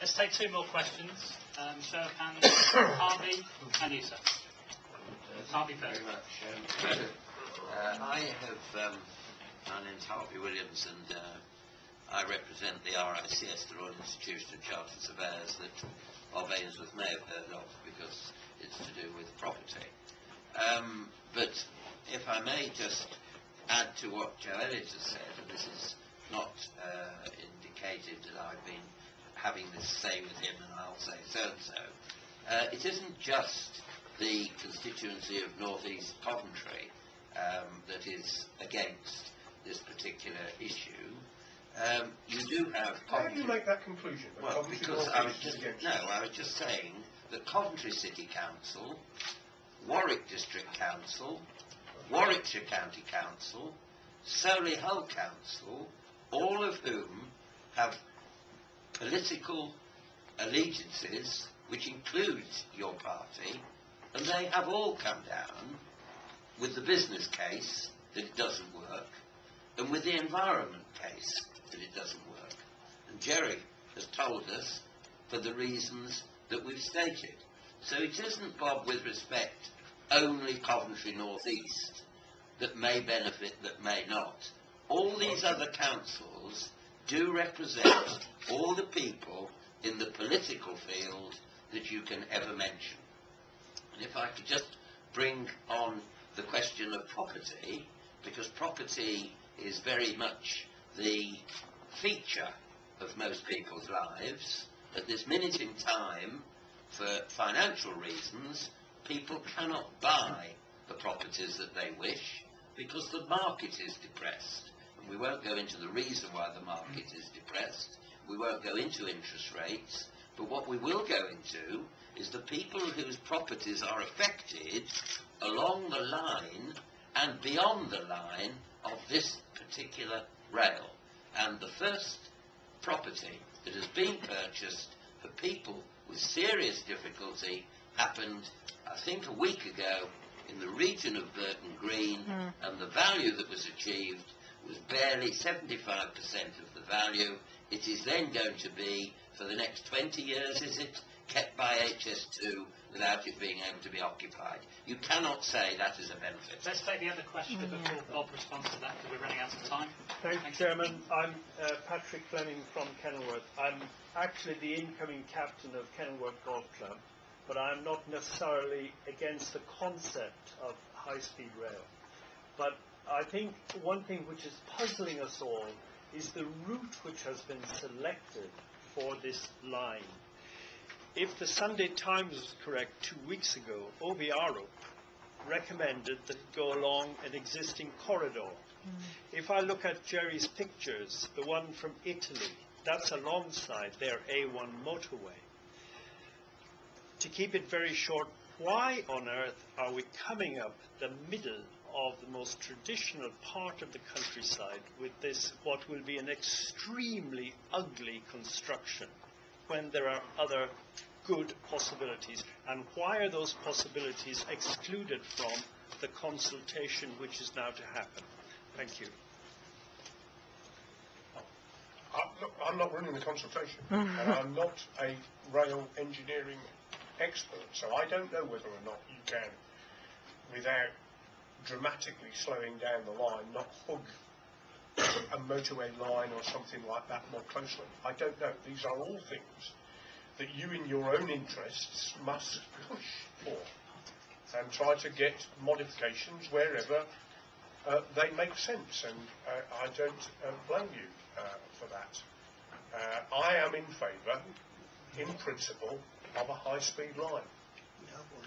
Let's take two more questions. Show of hands, Harvey and you, sir. Harvey first. Very much. I have, my name's Harvey Williams, and I represent the RICS, the Royal Institution of Chartered Surveyors, that of Ainsworth may have heard of because it's to do with property. But if I may just add to what Joe Elliott has said, and this is not indicated that I've been having this say with him and I'll say so-and-so. It isn't just the constituency of North East Coventry that is against this particular issue. You do have Coventry. How do you make that conclusion? Well, because I was just saying that Coventry City Council, Warwick District Council, Warwickshire County Council, Solihull Council, all of whom have political allegiances, which includes your party, and they have all come down with the business case that it doesn't work, and with the environment case that it doesn't work. And Jerry has told us for the reasons that we've stated. So it isn't, Bob, with respect, only Coventry North East that may benefit, that may not. All these other councils do represent all the people in the political field that you can ever mention. And if I could just bring on the question of property, because property is very much the feature of most people's lives. At this minute in time, for financial reasons, people cannot buy the properties that they wish because the market is depressed. And we won't go into the reason why the market is depressed. We won't go into interest rates. But what we will go into is the people whose properties are affected along the line and beyond the line of this particular rail. And the first property that has been purchased for people with serious difficulty happened, I think, a week ago in the region of Burton Green, and the value that was achieved was barely 75% of the value. It is then going to be, for the next 20 years, is it, kept by HS2 without it being able to be occupied. You cannot say that is a benefit. Let's take the other question before Bob responds to that, because we're running out of time. Thanks, Chairman. I'm Patrick Fleming from Kenilworth. I'm actually the incoming captain of Kenilworth Golf Club, but I'm not necessarily against the concept of high-speed rail. But I think one thing which is puzzling us all is the route which has been selected for this line. If the Sunday Times was correct, 2 weeks ago, OBRO recommended that it go along an existing corridor. If I look at Jerry's pictures, the one from Italy, that's alongside their A1 motorway. To keep it very short, why on earth are we coming up the middle of the most traditional part of the countryside with this, what will be an extremely ugly construction, when there are other good possibilities? And why are those possibilities excluded from the consultation which is now to happen? Thank you. Look, I'm not running the consultation, and I'm not a rail engineering expert, so I don't know whether or not you can, without dramatically slowing down the line, not hug a motorway line or something like that more closely. I don't know. These are all things that you, in your own interests, must push for and try to get modifications wherever they make sense, and I don't blame you for that. I am in favour, in principle, of a high-speed line,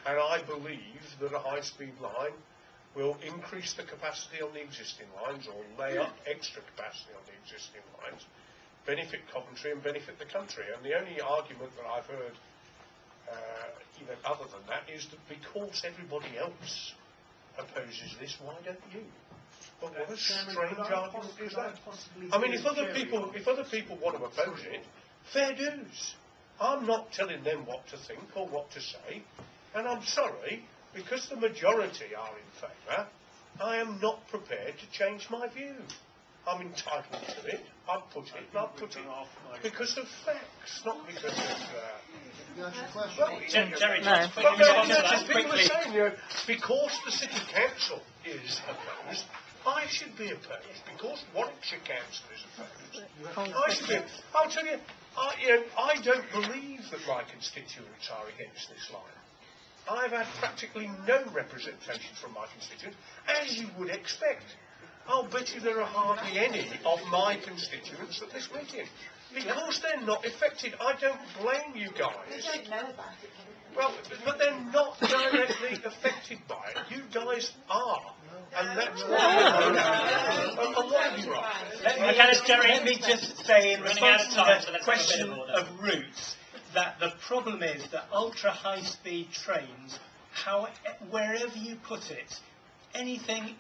and I believe that a high-speed line will increase the capacity on the existing lines, or lay up extra capacity on the existing lines, benefit Coventry and benefit the country. And the only argument that I've heard, even other than that, is that because everybody else opposes this, why don't you? But what a strange argument is that? I mean, if other people want to oppose it, fair dues. I'm not telling them what to think or what to say, and I'm sorry, because the majority are in favour, I am not prepared to change my view. I'm entitled to it. I've put it, and I've put it because of facts, not because of... Jerry, No. just quickly respond to that. People are saying, you know, because the City Council is opposed, I should be opposed. Because Warwickshire Council is opposed, I should be. I'll tell you, I don't believe that my constituents are against this line. I've had practically no representation from my constituents, as you would expect. I'll bet you there are hardly any of my constituents at this meeting. Because they're not affected, I don't blame you guys. They don't know about it. Well, but they're not directly affected by it. You guys are. And that's why you are. Let me just say in Running out response of time, to so the let's have a bit question of order. of routes, that the problem is that ultra-high-speed trains, wherever you put it, anything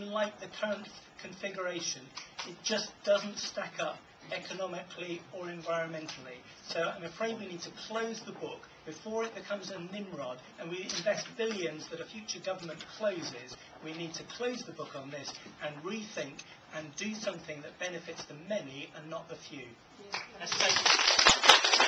like the current configuration, it just doesn't stack up economically or environmentally. So I'm afraid we need to close the book before it becomes a Nimrod and we invest billions that a future government closes. We need to close the book on this and rethink and do something that benefits the many and not the few. Let's take